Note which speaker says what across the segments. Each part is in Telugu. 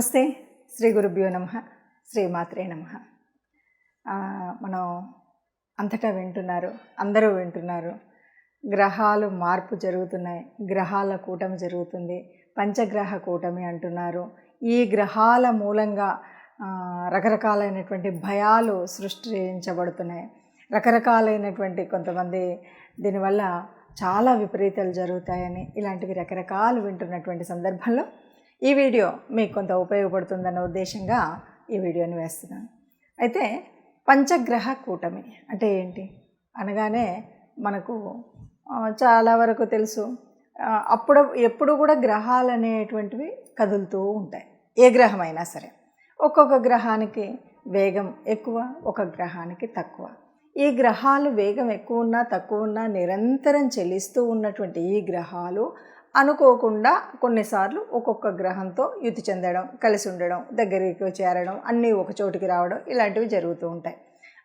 Speaker 1: నమస్తే. శ్రీ గురుభ్యో నమః. శ్రీమాత్రే నమః. మనం అంతటా వింటున్నారు, అందరూ వింటున్నారు. గ్రహాలు మార్పు జరుగుతున్నాయి, గ్రహాల కూటమి జరుగుతుంది, పంచగ్రహ కూటమి అంటున్నారు. ఈ గ్రహాల మూలంగా రకరకాలైనటువంటి భయాలు సృష్టించబడుతున్నాయి. రకరకాలైనటువంటి కొంతమంది దీనివల్ల చాలా విపరీతాలు జరుగుతాయని ఇలాంటివి రకరకాలు వింటున్నటువంటి సందర్భంలో ఈ వీడియో మీకు కొంత ఉపయోగపడుతుందన్న ఉద్దేశంగా ఈ వీడియోని వేస్తున్నాను. అయితే పంచగ్రహ కూటమి అంటే ఏంటి అనగానే మనకు చాలా వరకు తెలుసు. ఎప్పుడు కూడా గ్రహాలు అనేటువంటివి కదులుతూ ఉంటాయి. ఏ గ్రహమైనా సరే ఒక్కొక్క గ్రహానికి వేగం ఎక్కువ, ఒక గ్రహానికి తక్కువ. ఈ గ్రహాలు వేగం ఎక్కువ ఉన్నా తక్కువ ఉన్నా నిరంతరం చెల్లిస్తూ ఉన్నటువంటి ఈ గ్రహాలు అనుకోకుండా కొన్నిసార్లు ఒక్కొక్క గ్రహంతో యుతి చెందడం, కలిసి ఉండడం, దగ్గరికి చేరడం, అన్నీ ఒక చోటుకి రావడం ఇలాంటివి జరుగుతూ ఉంటాయి.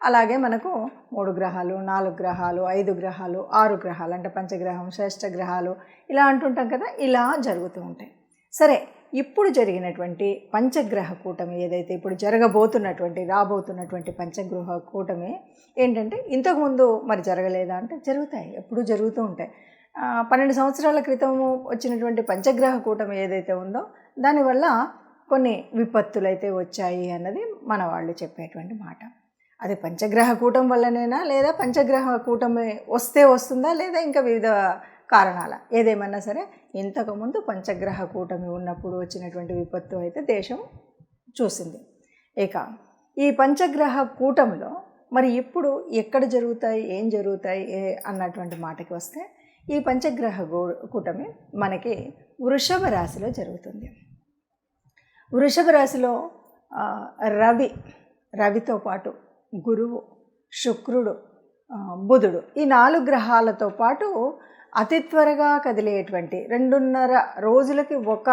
Speaker 1: అలాగే మనకు 3 గ్రహాలు, 4 గ్రహాలు, 5 గ్రహాలు, 6 గ్రహాలు అంటే పంచగ్రహం, శ్రేష్ఠ గ్రహాలు ఇలా అంటుంటాం కదా. ఇలా జరుగుతూ ఉంటాయి. సరే, ఇప్పుడు జరిగినటువంటి పంచగ్రహ కూటమి ఏదైతే ఇప్పుడు రాబోతున్నటువంటి పంచగ్రహ కూటమి ఏంటంటే ఇంతకుముందు మరి జరగలేదా అంటే జరుగుతాయి, ఎప్పుడు జరుగుతూ ఉంటాయి. 12 సంవత్సరాల క్రితము వచ్చినటువంటి పంచగ్రహ కూటమి ఏదైతే ఉందో దానివల్ల కొన్ని విపత్తులు అయితే వచ్చాయి అన్నది మన వాళ్ళు చెప్పేటువంటి మాట. అది పంచగ్రహ కూటమి వల్లనేనా, లేదా పంచగ్రహ కూటమి వస్తుందా, లేదా ఇంకా వివిధ కారణాల, ఏదేమన్నా సరే ఇంతకుముందు పంచగ్రహ కూటమి ఉన్నప్పుడు వచ్చినటువంటి విపత్తు అయితే దేశం చూసింది. ఇక ఈ పంచగ్రహ కూటమిలో మరి ఇప్పుడు ఎక్కడ జరుగుతాయి, ఏం జరుగుతాయి అన్నటువంటి మాటకి వస్తే ఈ పంచగ్రహ కూటమి మనకి వృషభ రాశిలో జరుగుతుంది. వృషభ రాశిలో రవితో పాటు గురువు, శుక్రుడు, బుధుడు ఈ 4 గ్రహాలతో పాటు అతి త్వరగా కదిలేటువంటి 2.5 రోజులకి ఒక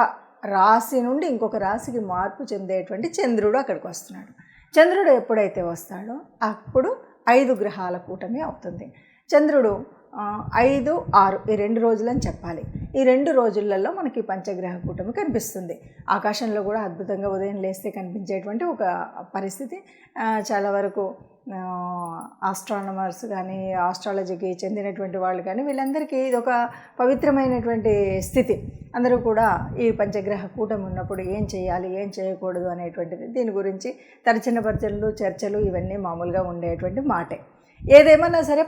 Speaker 1: రాశి నుండి ఇంకొక రాశికి మార్పు చెందేటువంటి చంద్రుడు అక్కడికి వస్తున్నాడు. చంద్రుడు ఎప్పుడైతే వస్తాడో అప్పుడు 5 గ్రహాల కూటమి అవుతుంది. చంద్రుడు 5, 6 ఈ 2 రోజులని చెప్పాలి. ఈ 2 రోజులలో మనకి పంచగ్రహ కూటమి కనిపిస్తుంది. ఆకాశంలో కూడా అద్భుతంగా ఉదయం లేస్తే కనిపించేటువంటి ఒక పరిస్థితి. చాలా వరకు ఆస్ట్రానమర్స్ కానీ, ఆస్ట్రాలజీకి చెందినటువంటి వాళ్ళు కానీ వీళ్ళందరికీ ఇది ఒక పవిత్రమైనటువంటి స్థితి. అందరూ కూడా ఈ పంచగ్రహ కూటమి ఉన్నప్పుడు ఏం చేయాలి, ఏం చేయకూడదు అనేటువంటిది దీని గురించి తరచిన చర్చలు ఇవన్నీ మామూలుగా ఉండేటువంటి మాటే. ఏదేమన్నా సరే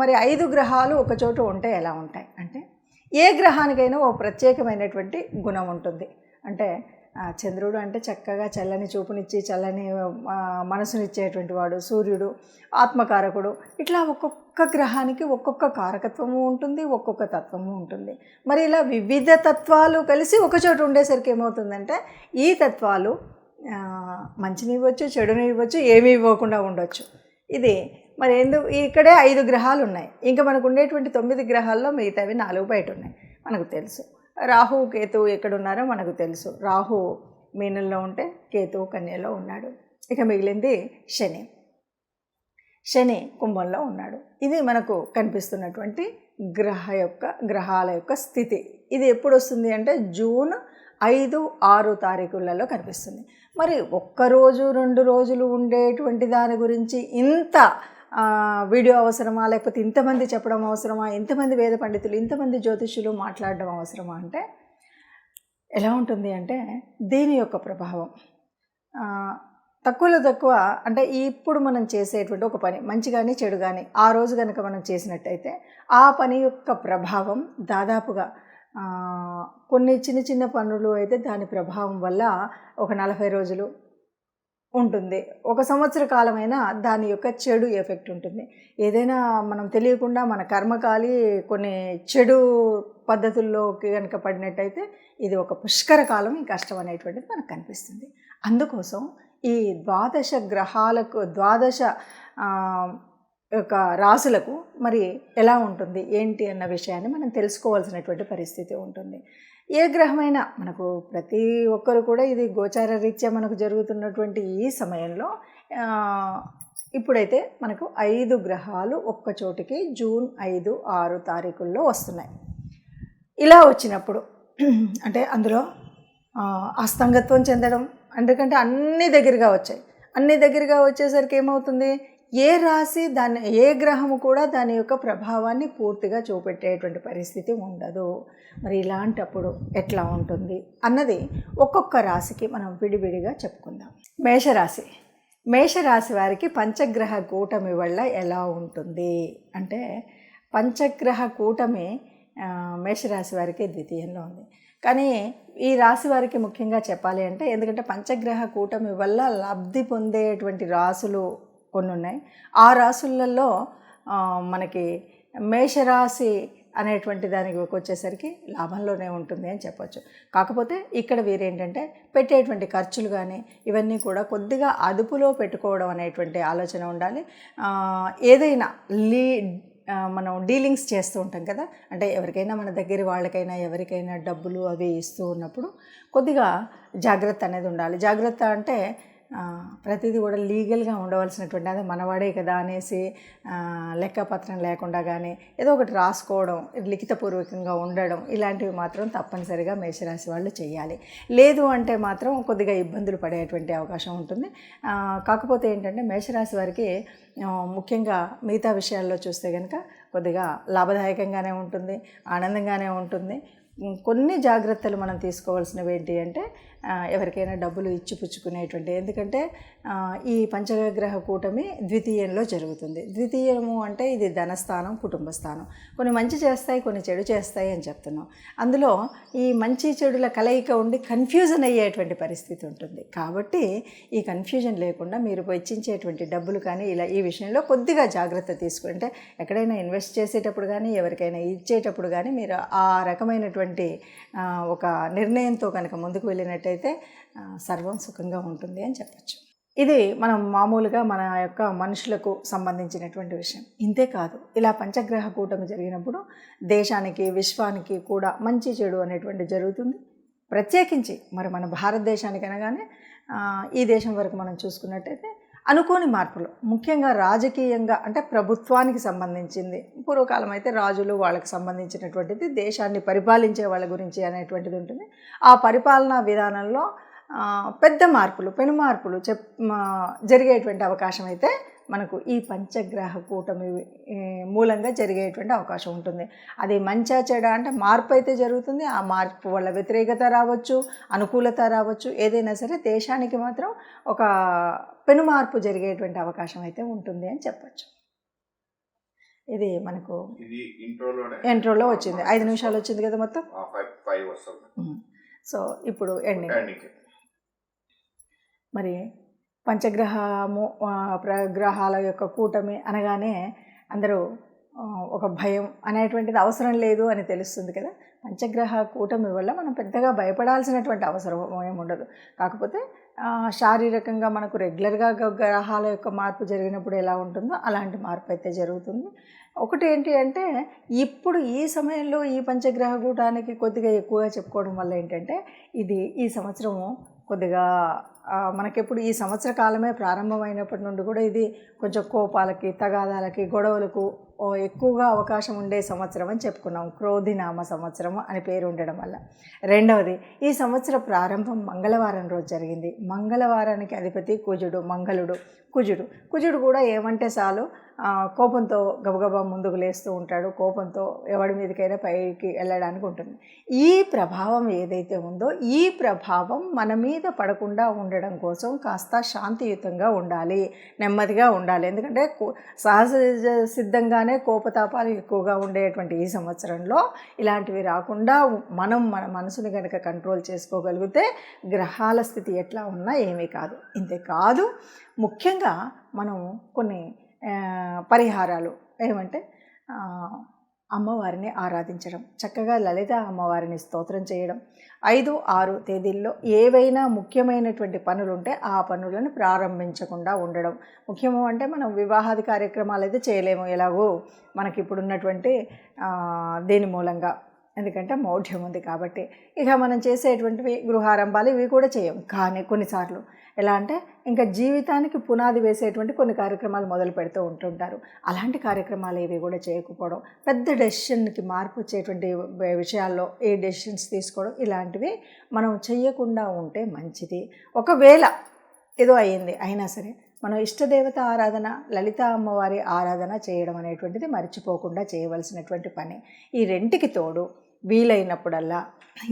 Speaker 1: మరి 5 గ్రహాలు ఒక చోట ఉంటే ఎలా ఉంటాయి అంటే, ఏ గ్రహానికైనా ఓ ప్రత్యేకమైనటువంటి గుణం ఉంటుంది. అంటే చంద్రుడు అంటే చక్కగా చల్లని చూపునిచ్చి చల్లని మనసునిచ్చేటువంటి వాడు, సూర్యుడు ఆత్మకారకుడు. ఇట్లా ఒక్కొక్క గ్రహానికి ఒక్కొక్క కారకత్వము ఉంటుంది, ఒక్కొక్క తత్వము ఉంటుంది. మరి ఇలా వివిధ తత్వాలు కలిసి ఒకచోట ఉండేసరికి ఏమవుతుందంటే ఈ తత్వాలు మంచిని ఇవ్వచ్చు, చెడుని ఇవ్వచ్చు, ఏమీ ఇవ్వకుండా ఉండొచ్చు. ఇది మరి ఇక్కడే 5 గ్రహాలు ఉన్నాయి. ఇంకా మనకు ఉండేటువంటి 9 గ్రహాల్లో మిగతావి 4 బయట ఉన్నాయి. మనకు తెలుసు. రాహు, కేతువు ఎక్కడున్నారో మనకు తెలుసు. రాహు మీనంలో ఉంటే కేతువు కన్యలో ఉన్నాడు. ఇక మిగిలింది శని కుంభంలో ఉన్నాడు. ఇది మనకు కనిపిస్తున్నటువంటి గ్రహాల యొక్క స్థితి. ఇది ఎప్పుడు వస్తుంది అంటే జూన్ 5, 6 తారీఖులలో కనిపిస్తుంది. మరి ఒక్కరోజు 2 రోజులు ఉండేటువంటి దాని గురించి ఇంత వీడియో అవసరమా, లేకపోతే ఇంతమంది చెప్పడం అవసరమా, ఇంతమంది వేద పండితులు, ఇంతమంది జ్యోతిష్యులు మాట్లాడడం అవసరమా అంటే ఎలా ఉంటుంది అంటే దీని యొక్క ప్రభావం తక్కువలో తక్కువ అంటే ఇప్పుడు మనం చేసేటువంటి ఒక పని మంచి కానీ చెడు కానీ ఆ రోజు కనుక మనం చేసినట్టయితే ఆ పని యొక్క ప్రభావం దాదాపుగా కొన్ని చిన్న పనులు అయితే దాని ప్రభావం వల్ల ఒక 40 రోజులు ఉంటుంది. 1 సంవత్సర కాలమైనా దాని యొక్క చెడు ఎఫెక్ట్ ఉంటుంది. ఏదైనా మనం తెలియకుండా మన కర్మకాలి కొన్ని చెడు పద్ధతుల్లోకి కనుక పడినట్టయితే ఇది ఒక పుష్కర కాలం, ఈ కష్టం అనేటువంటిది మనకు కనిపిస్తుంది. అందుకోసం ఈ 12 గ్రహాలకు 12 యొక్క రాశులకు మరి ఎలా ఉంటుంది ఏంటి అన్న విషయాన్ని మనం తెలుసుకోవాల్సినటువంటి పరిస్థితి ఉంటుంది. ఏ గ్రహమైనా మనకు ప్రతి ఒక్కరు కూడా ఇది గోచార రీత్యా మనకు జరుగుతున్నటువంటి ఈ సమయంలో ఇప్పుడైతే మనకు 5 గ్రహాలు ఒక్క చోటికి జూన్ 5, 6 తారీఖుల్లో వస్తున్నాయి. ఇలా వచ్చినప్పుడు అంటే అందులో అస్తంగత్వం చెందడం, ఎందుకంటే అన్నీ దగ్గరగా వచ్చాయి. అన్నీ దగ్గరగా వచ్చేసరికి ఏమవుతుంది, ఏ రాశి దాన్ని ఏ గ్రహము కూడా దాని యొక్క ప్రభావాన్ని పూర్తిగా చూపెట్టేటువంటి పరిస్థితి ఉండదు. మరి ఇలాంటప్పుడు ఎట్లా ఉంటుంది అన్నది ఒక్కొక్క రాశికి మనం విడివిడిగా చెప్పుకుందాం. మేషరాశి. మేషరాశి వారికి పంచగ్రహ కూటమి వల్ల ఎలా ఉంటుంది అంటే, పంచగ్రహ కూటమి మేషరాశి వారికి ద్వితీయంలో ఉంది. కానీ ఈ రాశి వారికి ముఖ్యంగా చెప్పాలి అంటే, ఎందుకంటే పంచగ్రహ కూటమి వల్ల లబ్ధి పొందేటువంటి రాశులు కొన్ని ఉన్నాయి. ఆ రాశులలో మనకి మేషరాశి అనేటువంటి దానికి వచ్చేసరికి లాభంలోనే ఉంటుంది అని చెప్పొచ్చు. కాకపోతే ఇక్కడ వీరేంటంటే పెట్టేటువంటి ఖర్చులు కానీ ఇవన్నీ కూడా కొద్దిగా అదుపులో పెట్టుకోవడం అనేటువంటి ఆలోచన ఉండాలి. ఏదైనా మనం డీలింగ్స్ చేస్తూ ఉంటాం కదా, అంటే ఎవరికైనా మన దగ్గర వాళ్ళకైనా ఎవరికైనా డబ్బులు అవి ఇస్తూ ఉన్నప్పుడు కొద్దిగా జాగ్రత్త అనేది ఉండాలి. జాగ్రత్త అంటే ప్రతిదీ కూడా లీగల్గా ఉండవలసినటువంటి, అదే మనవాడే కదా అనేసి లెక్కపత్రం లేకుండా కానీ ఏదో ఒకటి రాసుకోవడం, లిఖితపూర్వకంగా ఉండడం, ఇలాంటివి మాత్రం తప్పనిసరిగా మేషరాశి వాళ్ళు చేయాలి. లేదు అంటే మాత్రం కొద్దిగా ఇబ్బందులు పడేటువంటి అవకాశం ఉంటుంది. కాకపోతే ఏంటంటే మేషరాశి వారికి ముఖ్యంగా మిగతా విషయాల్లో చూస్తే కనుక కొద్దిగా లాభదాయకంగానే ఉంటుంది, ఆనందంగానే ఉంటుంది. కొన్ని జాగ్రత్తలు మనం తీసుకోవాల్సినవి ఏంటి అంటే, ఎవరికైనా డబ్బులు ఇచ్చిపుచ్చుకునేటువంటి, ఎందుకంటే ఈ పంచగ్రహ కూటమి ద్వితీయంలో జరుగుతుంది. ద్వితీయము అంటే ఇది ధనస్థానం, కుటుంబ స్థానం. కొన్ని మంచి చేస్తాయి, కొన్ని చెడు చేస్తాయి అని చెప్తున్నాం. అందులో ఈ మంచి చెడుల కలయిక ఉండి కన్ఫ్యూజన్ అయ్యేటువంటి పరిస్థితి ఉంటుంది. కాబట్టి ఈ కన్ఫ్యూజన్ లేకుండా మీరు వెచ్చించేటువంటి డబ్బులు కానీ ఇలా ఈ విషయంలో కొద్దిగా జాగ్రత్త తీసుకుంటే, ఎక్కడైనా ఇన్వెస్ట్ చేసేటప్పుడు కానీ ఎవరికైనా ఇచ్చేటప్పుడు కానీ మీరు ఆ రకమైనటువంటి ఒక నిర్ణయంతో కనుక ముందుకు వెళ్ళినట్టయితే సర్వం సుఖంగా ఉంటుంది అని చెప్పచ్చు. ఇది మనం మామూలుగా మన యొక్క మనుషులకు సంబంధించినటువంటి విషయం. ఇంతే కాదు, ఇలా పంచగ్రహ కూటమి జరిగినప్పుడు దేశానికి, విశ్వానికి కూడా మంచి చెడు అనేటువంటి జరుగుతుంది. ప్రత్యేకించి మరి మన భారతదేశానికి అనగానే ఈ దేశం వరకు మనం చూసుకున్నట్టయితే అనుకోని మార్పులు, ముఖ్యంగా రాజకీయంగా అంటే ప్రభుత్వానికి సంబంధించింది. పూర్వకాలం అయితే రాజులు వాళ్ళకి సంబంధించినటువంటిది, దేశాన్ని పరిపాలించే వాళ్ళ గురించి అనేటువంటిది ఉంటుంది. ఆ పరిపాలనా విధానంలో పెద్ద మార్పులు, పెను మార్పులు జరిగేటువంటి అవకాశం అయితే మనకు ఈ పంచగ్రహ కూటమి మూలంగా జరిగేటువంటి అవకాశం ఉంటుంది. అది మంచా చెడా అంటే మార్పు అయితే జరుగుతుంది. ఆ మార్పు వల్ల వ్యతిరేకత రావచ్చు, అనుకూలత రావచ్చు, ఏదైనా సరే దేశానికి మాత్రం ఒక పెను మార్పు జరిగేటువంటి అవకాశం అయితే ఉంటుంది అని చెప్పచ్చు. ఇది మనకు ఇంట్రోలో వచ్చింది. 5 నిమిషాలు వచ్చింది కదా మొత్తం. సో ఇప్పుడు ఎండింగ్. మరి పంచగ్రహము గ్రహాల యొక్క కూటమి అనగానే అందరూ ఒక భయం అనేటువంటిది అవసరం లేదు అని తెలుస్తుంది కదా. పంచగ్రహ కూటమి వల్ల మనం పెద్దగా భయపడాల్సినటువంటి అవసరం ఏముండదు. కాకపోతే శారీరకంగా మనకు రెగ్యులర్గా గ్రహాల యొక్క మార్పు జరిగినప్పుడు ఎలా ఉంటుందో అలాంటి మార్పు అయితే జరుగుతుంది. ఒకటి ఏంటి అంటే, ఇప్పుడు ఈ సమయంలో ఈ పంచగ్రహ కూటానికి కొద్దిగా ఎక్కువగా చెప్పుకోవడం వల్ల ఏంటంటే, ఇది ఈ సంవత్సరము కొద్దిగా మనకెప్పుడు ఈ సంవత్సర కాలమే ప్రారంభమైనప్పటి నుండి కూడా ఇది కొంచెం కోపాలకి, తగాదాలకి, గొడవలకు ఎక్కువగా అవకాశం ఉండే సంవత్సరం అని చెప్పుకున్నాం. క్రోధినామ సంవత్సరం అని పేరు ఉండడం వల్ల. రెండవది, ఈ సంవత్సర ప్రారంభం మంగళవారం రోజు జరిగింది. మంగళవారానికి అధిపతి కుజుడు, మంగళుడు. కుజుడు కూడా ఏమంటే చాలు కోపంతో గబగబా ముందుకు లేస్తూ ఉంటాడు. కోపంతో ఎవడి మీదకైనా పైకి వెళ్ళడానికి ఉంటుంది. ఈ ప్రభావం ఏదైతే ఉందో ఈ ప్రభావం మన మీద పడకుండా ఉండడం కోసం కాస్త శాంతియుతంగా ఉండాలి, నెమ్మదిగా ఉండాలి. ఎందుకంటే సహజ సిద్ధంగానే కోపతాపాలు ఎక్కువగా ఉండేటువంటి ఈ సంవత్సరంలో ఇలాంటివి రాకుండా మనం మన మనసుని కనుక కంట్రోల్ చేసుకోగలిగితే గ్రహాల స్థితి ఎట్లా ఉన్నా ఏమీ కాదు. ఇంతేకాదు, ముఖ్యంగా మనం కొన్ని పరిహారాలు ఏమంటే, అమ్మవారిని ఆరాధించడం, చక్కగా లలిత అమ్మవారిని స్తోత్రం చేయడం, 5, 6 తేదీల్లో ఏవైనా ముఖ్యమైనటువంటి పనులు ఉంటే ఆ పనులను ప్రారంభించకుండా ఉండడం. ముఖ్యము అంటే మనం వివాహాది కార్యక్రమాలు అయితే చేయలేము ఎలాగో మనకి ఇప్పుడున్నటువంటి దేని మూలంగా, ఎందుకంటే మౌఢ్యం ఉంది కాబట్టి. ఇక మనం చేసేటువంటివి గృహారంభాలు ఇవి కూడా చేయం. కానీ కొన్నిసార్లు ఎలా అంటే ఇంకా జీవితానికి పునాది వేసేటువంటి కొన్ని కార్యక్రమాలు మొదలు పెడుతూ ఉంటుంటారు. అలాంటి కార్యక్రమాలు ఏవి కూడా చేయకపోవడం, పెద్ద డెసిషన్కి మార్పు వచ్చేటువంటి విషయాల్లో ఏ డెసిషన్స్ తీసుకోవడం ఇలాంటివి మనం చెయ్యకుండా ఉంటే మంచిది. ఒకవేళ ఏదో అయ్యింది అయినా సరే మనం ఇష్టదేవత ఆరాధన, లలిత అమ్మవారి ఆరాధన చేయడం అనేటువంటిది మర్చిపోకుండా చేయవలసినటువంటి పని. ఈ రెంటికి తోడు వీలైనప్పుడల్లా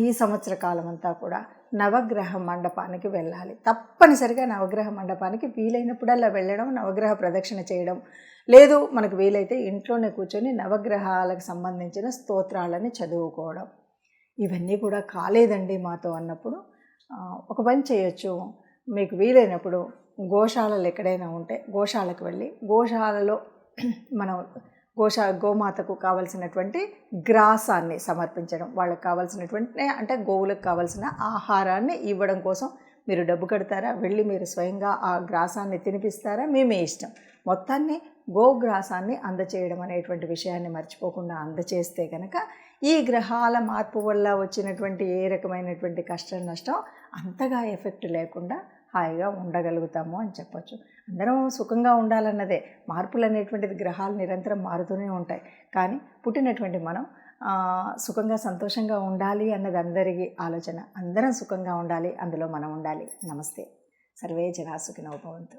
Speaker 1: ఈ సంవత్సర కాలం అంతా కూడా నవగ్రహ మండపానికి వెళ్ళాలి. తప్పనిసరిగా నవగ్రహ మండపానికి వీలైనప్పుడల్లా వెళ్ళడం, నవగ్రహ ప్రదక్షిణ చేయడం, లేదు మనకు వీలైతే ఇంట్లోనే కూర్చొని నవగ్రహాలకు సంబంధించిన స్తోత్రాలని చదువుకోవడం. ఇవన్నీ కూడా కాలేదండి మాతో అన్నప్పుడు ఒక పని చేయొచ్చు. మీకు వీలైనప్పుడు గోశాలలు ఎక్కడైనా ఉంటే గోశాలకు వెళ్ళి గోశాలలో మనం గోమాతకు కావలసినటువంటి గ్రాసాన్ని సమర్పించడం, వాళ్ళకి కావాల్సినటువంటి అంటే గోవులకు కావాల్సిన ఆహారాన్ని ఇవ్వడం కోసం మీరు డబ్బు కడతారా, వెళ్ళి మీరు స్వయంగా ఆ గ్రాసాన్ని తినిపిస్తారా, మీ ఇష్టం. మొత్తాన్ని గోగ్రాసాన్ని అందచేయడం అనేటువంటి విషయాన్ని మర్చిపోకుండా అందచేస్తే కనుక ఈ గ్రహాల మార్పు వల్ల వచ్చినటువంటి ఏ రకమైనటువంటి కష్టం నష్టం అంతగా ఎఫెక్ట్ లేకుండా హాయిగా ఉండగలుగుతాము అని చెప్పొచ్చు. అందరం సుఖంగా ఉండాలన్నదే. మార్పులు అనేటువంటిది గ్రహాలు నిరంతరం మారుతూనే ఉంటాయి. కానీ పుట్టినటువంటి మనం సుఖంగా సంతోషంగా ఉండాలి అన్నది అందరికీ ఆలోచన. అందరం సుఖంగా ఉండాలి, అందులో మనం ఉండాలి. నమస్తే. సర్వే జనా సుఖినో భవంతు.